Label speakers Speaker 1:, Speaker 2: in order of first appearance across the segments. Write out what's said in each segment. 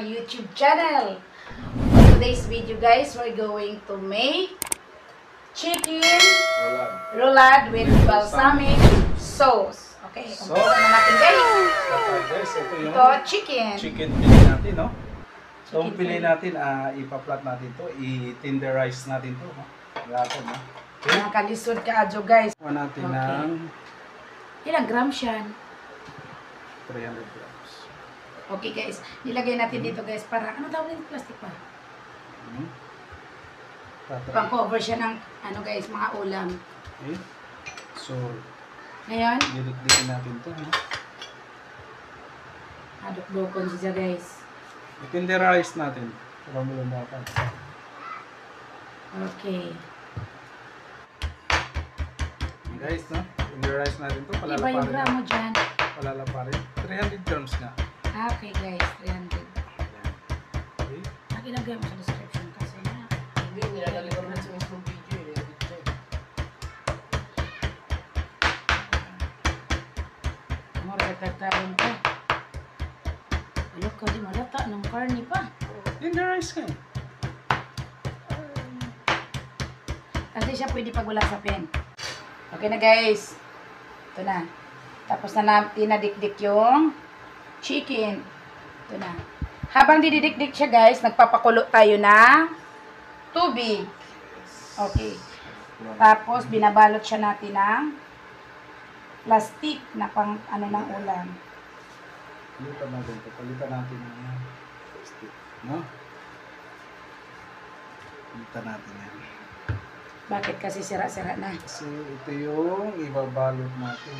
Speaker 1: YouTube channel. For today's video guys, we're going to make chicken roulade with balsamic sauce. Okay, umpisa na natin guys.
Speaker 2: Guys, ito yung
Speaker 1: chicken.
Speaker 2: Chicken pili natin, no? So, ang pili natin, ipaplat natin to, i-tenderize natin to, no? Natin, no? Okay.
Speaker 1: Nakalisod ka adyo guys.
Speaker 2: Kuha natin ng
Speaker 1: Ilang grams yan?
Speaker 2: 300 grams.
Speaker 1: Okay guys, nilagay natin dito guys para, ano tawag yung plastic pa? Pang cover siya ng, ano guys, mga ulam.
Speaker 2: Okay. So,
Speaker 1: Ngayon,
Speaker 2: dilik-dikin natin to, no?
Speaker 1: adok-dokon siya guys.
Speaker 2: I-tenderize natin. Para mo lumakan.
Speaker 1: Okay.
Speaker 2: Guys, no? Tenderize natin to.
Speaker 1: Iba yung gramo dyan.
Speaker 2: Palalaparin. 300 grams nga.
Speaker 1: Okay guys, 300.
Speaker 2: Okay.
Speaker 1: Nakilagay mo sa description kasi na.
Speaker 3: Hindi, nilalagay ko naman sa mismong video eh.
Speaker 1: Amor, katagtarin ko. Alok ka, di malata ng karni pa.
Speaker 2: Tenderize nga eh.
Speaker 1: Kasi siya pwede pag wala sa pen. Okay na guys. Ito na. Tapos na natin nadikdik yung chicken. Ito na. Habang dididikdik siya guys, nagpapakulo tayo ng tubig. Okay. Tapos binabalot siya natin ng plastic na pang ano ng ulam.
Speaker 2: Palitan natin ito. Palitan natin yung stick. No? Palitan natin yan.
Speaker 1: Bakit kasi sira-sira na?
Speaker 2: Kasi ito yung ibabalot natin.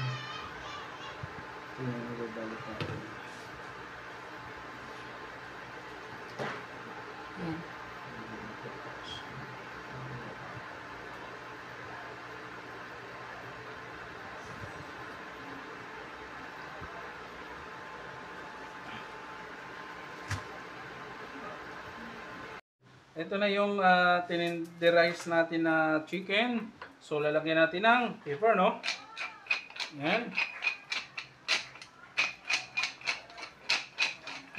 Speaker 2: Ito yung ibabalot natin.
Speaker 1: Yan.
Speaker 2: Ito na yung tinenderize natin na chicken. So, lalagyan natin ng pepper, no? Yan.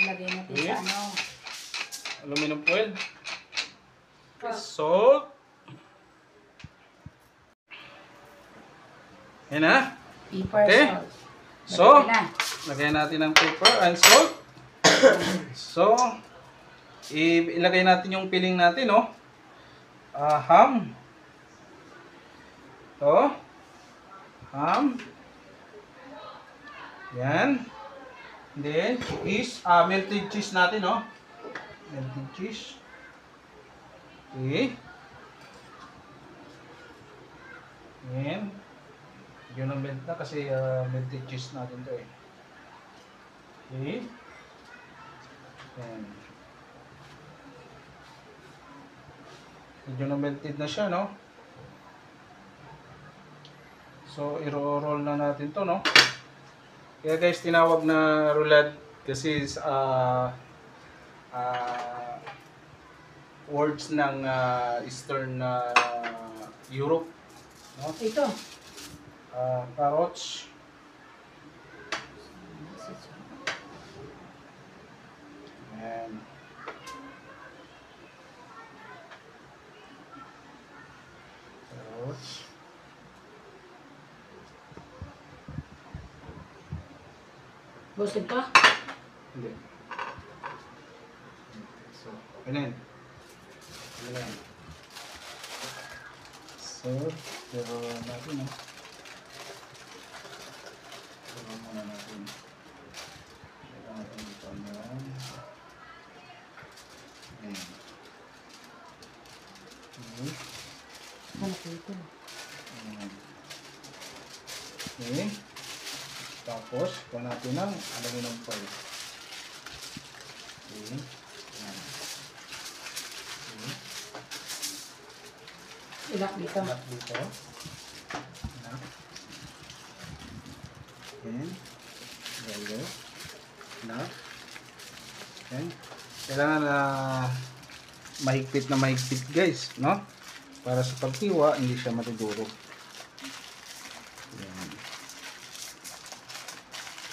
Speaker 1: Ilagay natin sa
Speaker 2: Yes.
Speaker 1: ano.
Speaker 2: Aluminum foil. Salt. Yan na.
Speaker 1: Pepper,
Speaker 2: Okay.
Speaker 1: salt.
Speaker 2: So,
Speaker 1: Lagyan na.
Speaker 2: lagyan natin ng pepper and salt. So, ilagay natin yung filling natin, no? Ham. To. Ham. Yan. Then, is melted cheese natin, no? Melted cheese. Okay. Yan. Yun ang melt na kasi melted cheese natin to eh. Okay. Yan. Medyo na melted na siya, no? So, i-roll na natin to, no? Kaya guys, tinawag na roulade kasi words ng Eastern Europe, no?
Speaker 1: Ito.
Speaker 2: Carrots. And carrots.
Speaker 1: Busog pa?
Speaker 2: Hindi. So, okay na yun. Okay na yan. So, pero natin, no? Pero muna natin. Pero natin ito yan. Ayan. Okay.
Speaker 1: Ano po ito?
Speaker 2: Ayan. Okay. Tapos, kuha natin ng aluminum foil. Okay. Ayan. Okay.
Speaker 1: Ilak dito.
Speaker 2: Lock dito. Lock. Okay. There. Lock. Okay. Kailangan mahigpit na mahigpit guys, no? Para sa pagtiwa, hindi siya matudurog. Ayan.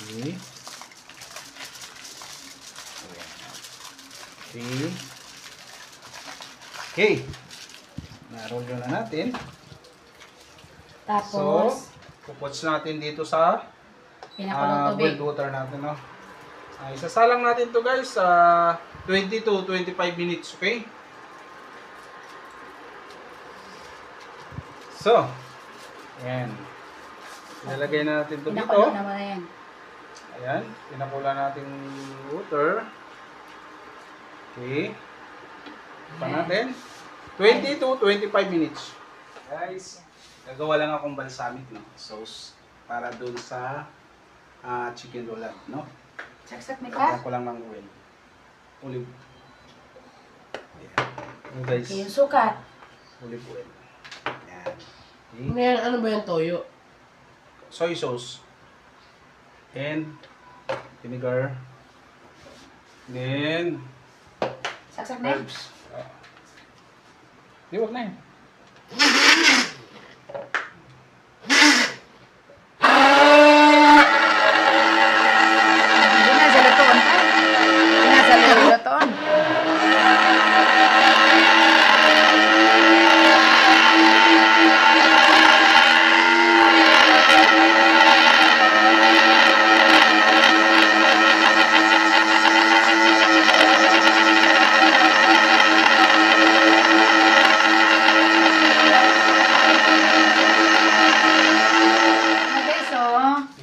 Speaker 2: Okay. Ayan. Okay. Okay. Na-roll yun na natin.
Speaker 1: Tapos,
Speaker 2: Puputs natin dito sa
Speaker 1: pinakulong tubig.
Speaker 2: boiled water natin, no? Isasalang natin to guys sa 20 to 25 minutes, okay? So, ayan. Ilalagay na natin to dito.
Speaker 1: Pinakulong naman na yan.
Speaker 2: Ayan, pinakula natin water. Okay. Pa natin. 20 to 25 minutes. Guys, gagawa lang akong balsamic, no? Sauce para dun sa chicken roulade, no?
Speaker 1: Saksak may
Speaker 2: Lagyan
Speaker 1: pa.
Speaker 2: ko lang ng oil. Olive. Ayan. Ano guys?
Speaker 1: Okay, yung sukat.
Speaker 2: Olive oil. Ayan. Okay.
Speaker 3: Ano yan? Ano ba yung toyo?
Speaker 2: Soy sauce. And vinegar. Then
Speaker 1: Saksak na.
Speaker 2: herbs. Di, wag na yun.
Speaker 1: Hindi na sa lutoon pa. Hindi na sa lutoon.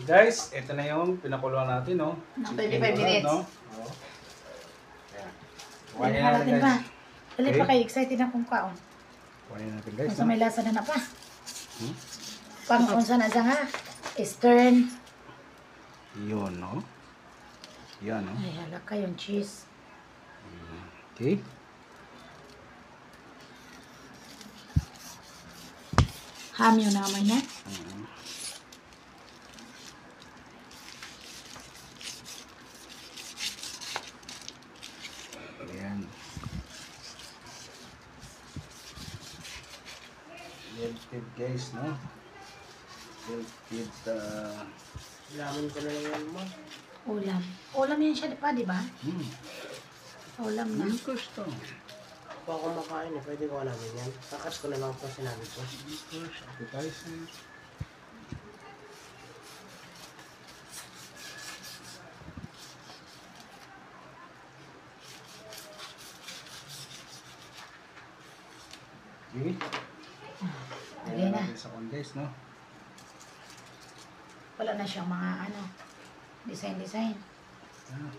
Speaker 2: Guys, ito na yung pinakuluan natin, no?
Speaker 1: Ng
Speaker 2: Chicken
Speaker 1: 25
Speaker 2: roulade,
Speaker 1: minutes.
Speaker 2: no? Oo. Ayan. Kuhanin
Speaker 1: Dali natin
Speaker 2: guys.
Speaker 1: ba? Dali
Speaker 2: Okay.
Speaker 1: pa kayo, excited akong kaon.
Speaker 2: Kuhanin natin guys,
Speaker 1: Kung sa
Speaker 2: no?
Speaker 1: may lasa na pa.
Speaker 2: Hmm?
Speaker 1: Pang unsa na sa nga. Eastern.
Speaker 2: Yun, no? Yan, no?
Speaker 1: Ay, halaka yung cheese.
Speaker 2: Okay.
Speaker 1: Ham yun naman niya.
Speaker 2: Ayan. Melted guys, no? Melted,
Speaker 3: Laman ko na lang yan mo.
Speaker 1: Ulam. Ulam yan siya pa, di ba? Ulam na.
Speaker 2: gusto.
Speaker 3: Kung ako makain eh, pwede ko alamin yan. Kakas ko na lang po sinabi ko.
Speaker 2: Appetizer. Okay.
Speaker 1: Lagay na.
Speaker 2: Natin sa condense, no?
Speaker 1: Wala na siyang mga ano, design.
Speaker 2: Ah.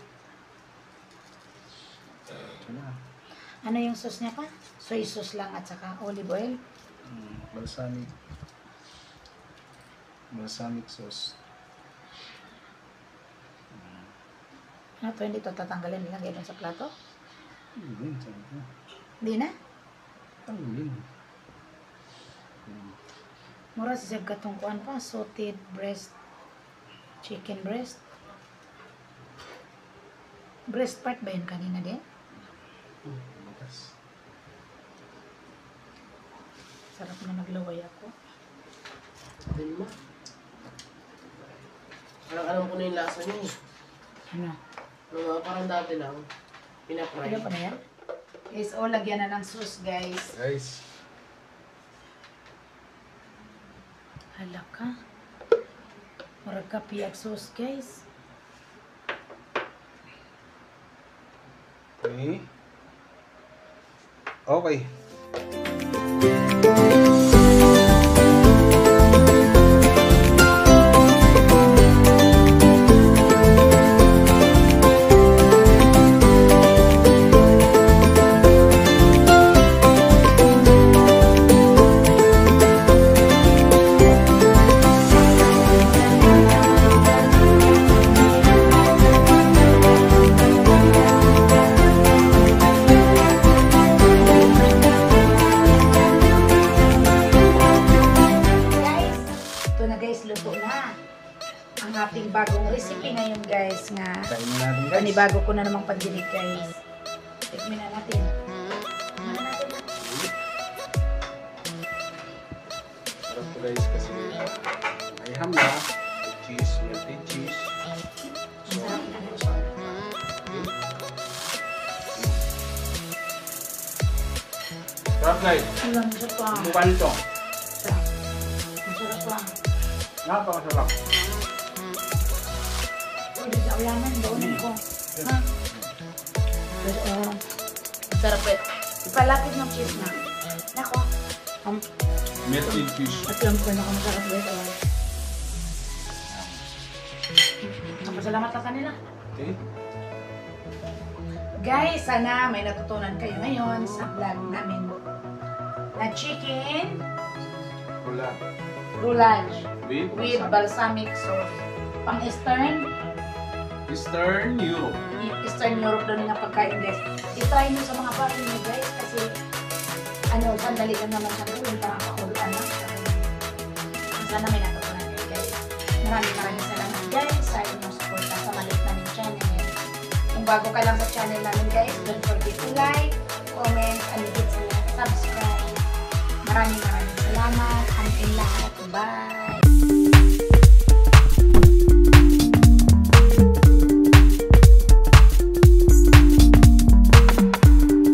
Speaker 2: Ito na.
Speaker 1: Ano yung sauce niya pa? Soy sauce lang at saka olive oil.
Speaker 2: Balsamic. Balsamic sauce.
Speaker 1: Ano to, hindi to tatanggalin. Ilagay dun sa plato.
Speaker 2: Yun, sabi ko.
Speaker 1: Hindi na.
Speaker 2: Tanggalin.
Speaker 1: Mura si Seb katong kuan pa. Sauteed breast. Chicken breast. Breast part ba yun kanina din?
Speaker 2: Bukas.
Speaker 1: Sarap na naglaway ako.
Speaker 3: Din mo. Alam ko na yung lasa niya eh.
Speaker 1: Ano?
Speaker 3: Parang dati lang. Pinapry.
Speaker 1: Ano pa na yan? Guys, lagyan na ng sauce, guys.
Speaker 2: Guys.
Speaker 1: Halaka. Murag ka piyag sauce, guys.
Speaker 2: Okay. Okay.
Speaker 1: Guys, ito na guys, luto na. Ang ating bagong recipe ngayon, guys, nga
Speaker 2: Kainin natin guys.
Speaker 1: panibago ko na namang pagdinig, guys. Tikmin na natin. Tikman na natin.
Speaker 2: Sarap to guys kasi may ham na, may cheese, melted cheese. So,
Speaker 1: Sarap na.
Speaker 2: masarap. Sarap guys.
Speaker 1: Alam mo siya pa.
Speaker 2: Mukha nito.
Speaker 1: Masarap pa.
Speaker 2: Napakasarap.
Speaker 1: Pwede sa uyaman, gawin ko. Ha? Pero, sarap pa. Ipalapit ng cheese na. Nako.
Speaker 2: Melted fish.
Speaker 1: At lang ko na masarap ba ito. Salamat sa kanila.
Speaker 2: Okay.
Speaker 1: Guys, sana may natutunan kayo ngayon sa vlog namin na chicken
Speaker 2: Roulade.
Speaker 1: roulage with
Speaker 2: With
Speaker 1: balsamic sauce. Pang Eastern
Speaker 2: Europe.
Speaker 1: Europe doon nga pagkain guys. I-try nyo sa mga bahay nyo guys kasi sandali lang naman siya doon para makakuluan lang. Sana may natutunan kayo guys. Maraming salamat guys sa inyong support sa maliit namin channel. Kung bago ka lang sa channel namin guys, don't forget to like, comment, and hit sa subscribe. Maraming salamat. Ang lahat. Bye!